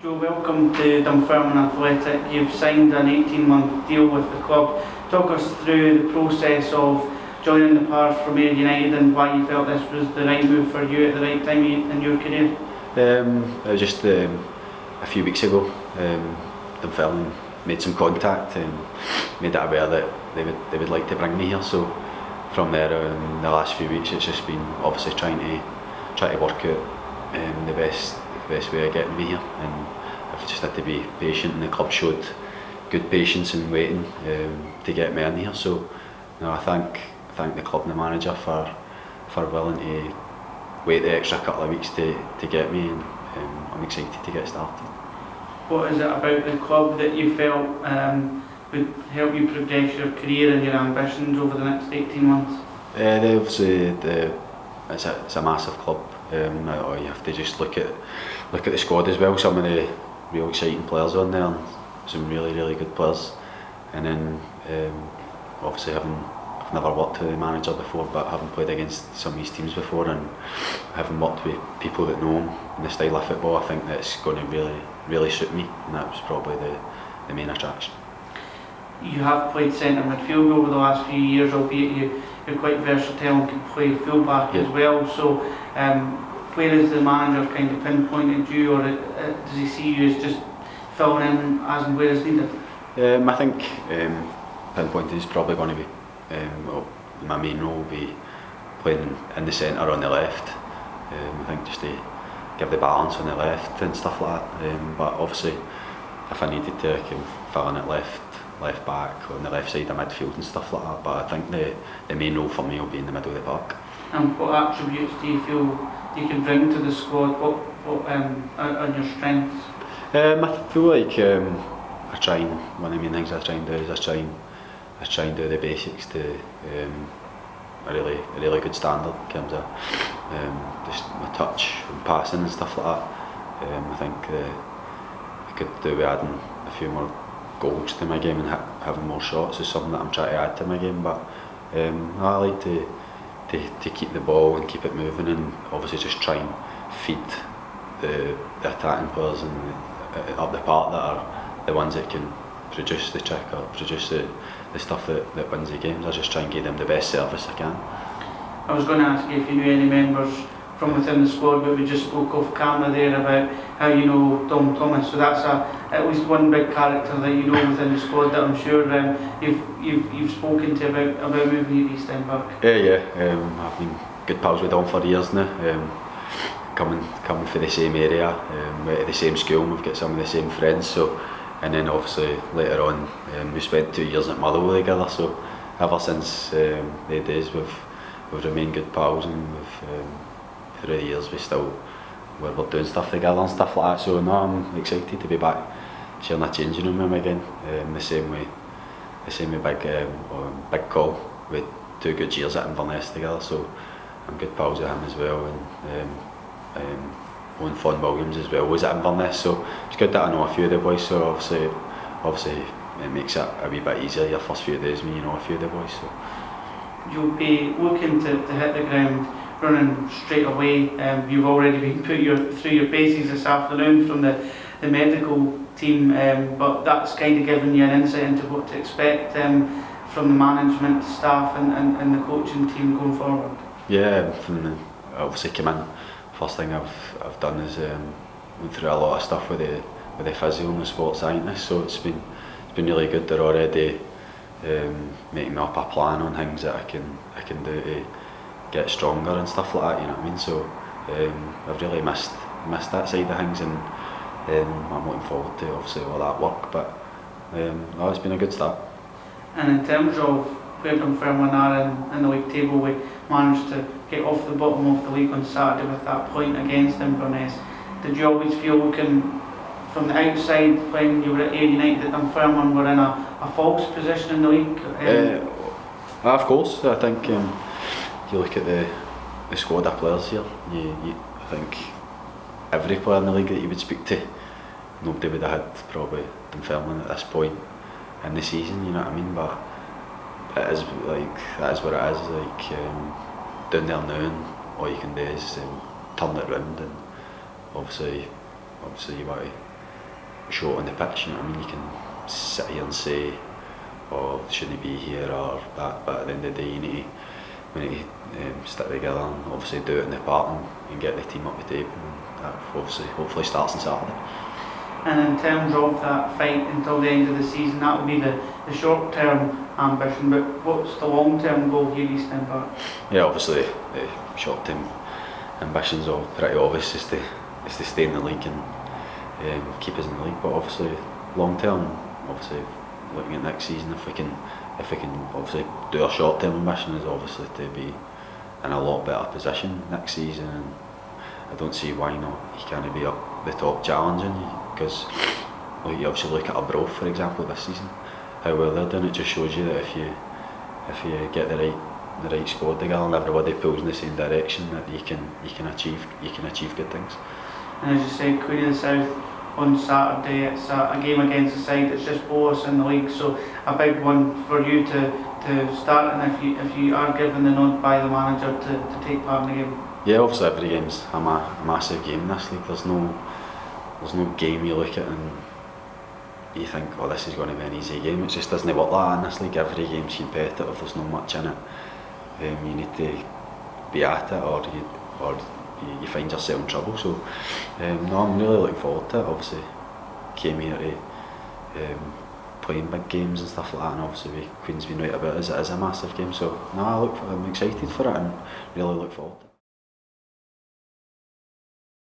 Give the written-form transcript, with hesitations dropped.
Joe, welcome to Dunfermline Athletic. You've signed an 18-month deal with the club. Talk us through the process of joining the Pars from Ayr United and why you felt this was the right move for you at the right time in your career. It was just a few weeks ago. Dunfermline made some contact and made it aware that they would like to bring me here. So from there, in the last few weeks, it's just been obviously trying to work out the best way of getting me here, and I've just had to be patient, and the club showed good patience in waiting to get me in here. So I thank the club and the manager for willing to wait the extra couple of weeks to get me, and I'm excited to get started. What is it about the club that you felt would help you progress your career and your ambitions over the next 18 months? Obviously, it's a massive club. You have to just look at the squad as well. Some of the real exciting players on there, and some really good players. And then obviously I've never worked with a manager before, but having played against some of these teams before and having worked with people that know him and the style of football, I think that it's going to really suit me, and that was probably the main attraction. You have played centre midfield over the last few years, albeit you're quite versatile and can play full-back as well. So where is the manager kind of pinpointed you, or does he see you as just filling in as and where is needed? I think pinpointed is probably going to be my main role will be playing in the centre on the left. I think just to give the balance on the left and stuff like that. But obviously, if I needed to, I can fill in at left back on the left side of midfield and stuff like that. But I think the main role for me will be in the middle of the park. And what attributes do you feel you can bring to the squad? What are your strengths? I feel like one of the main things I try and do is I try and do the basics to a really good standard in terms of just my touch and passing and stuff like that. I think I could do with adding a few more goals to my game and having more shots is something that I'm trying to add to my game. But I like to keep the ball and keep it moving, and obviously just try and feed the attacking players and up the park that are the ones that can produce the trick or produce the stuff that wins the games. I just try and give them the best service I can. I was going to ask you if you knew any members from within the squad, but we just spoke off camera there about how you know Tom Thomas, so that's at least one big character that you know within the squad that I'm sure you've spoken to about moving you to East End Park. Yeah. I've been good pals with Tom for years now. Coming from the same area, went to the same school, and we've got some of the same friends. So, and then obviously later on, we spent 2 years at Motherwell together. So ever since the days we've remained good pals, and through the years we're doing stuff together and stuff like that. So no, I'm excited to be back sharing a changing room with him again. The same way Big Call, with 2 good years at Inverness together. So I'm good pals with him as well, and Owen Fon Williams as well was at Inverness. So it's good that I know a few of the boys. So obviously it makes it a wee bit easier your first few days when you know a few of the boys. So you'll be looking to hit the ground running straight away. You've already been through your paces this afternoon from the medical team, but that's kind of given you an insight into what to expect from the management staff and the coaching team going forward. Yeah, obviously came in. First thing I've done is went through a lot of stuff with the physio and the sports scientist. So it's been really good. They're already making me up a plan on things that I can do to get stronger and stuff like that, you know what I mean? So I've really missed that side of things, and I'm looking forward to obviously all that work, but it's been a good start. And in terms of where Dunfermline are in the league table, we managed to get off the bottom of the league on Saturday with that point against Inverness. Did you always feel, looking from the outside when you were at Ayr United, that Dunfermline were in a false position in the league? Of course, I think you look at the squad of players here, I think every player in the league that you would speak to, nobody would have had probably Dunfermline at this point in the season, you know what I mean? But it is like, that is what it is, like down there now, and all you can do is turn it round, and obviously you want to show it on the pitch. You know what I mean? You can sit here and say, "Oh, shouldn't be here" or that, but at the end of the day, we need to stick together and obviously do it in the park and get the team up the table. And that hopefully starts on Saturday. And in terms of that fight until the end of the season, that will be the short-term ambition, but what's the long-term goal here, Eastern Park? Yeah, obviously the short-term ambitions are pretty obvious, is to stay in the league and keep us in the league, but obviously long-term, obviously looking at next season, if we can obviously do our short-term ambition is obviously to be in a lot better position next season, and I don't see why not. He can't be up the top challenging, because you obviously look at Arbroath, for example, this season, how well they're doing. It just shows you that if you get the right squad together and everybody pulls in the same direction, that you can achieve good things. And as you said, Queen of the South on Saturday, it's a game against a side that's just below us in the league, so a big one for you to start, and if you are given the nod by the manager to take part in the game. Yeah, obviously every game's a massive game in this league. There's no game you look at and you think, oh, this is going to be an easy game. It just doesn't work like that in this league. Every game's competitive, there's not much in it. You need to be at it, or you find yourself in trouble. So no, I'm really looking forward to it. Obviously came here to playing big games and stuff like that, and obviously with Queen's been right about us, it is a massive game. So no, I'm excited for it and really look forward to it.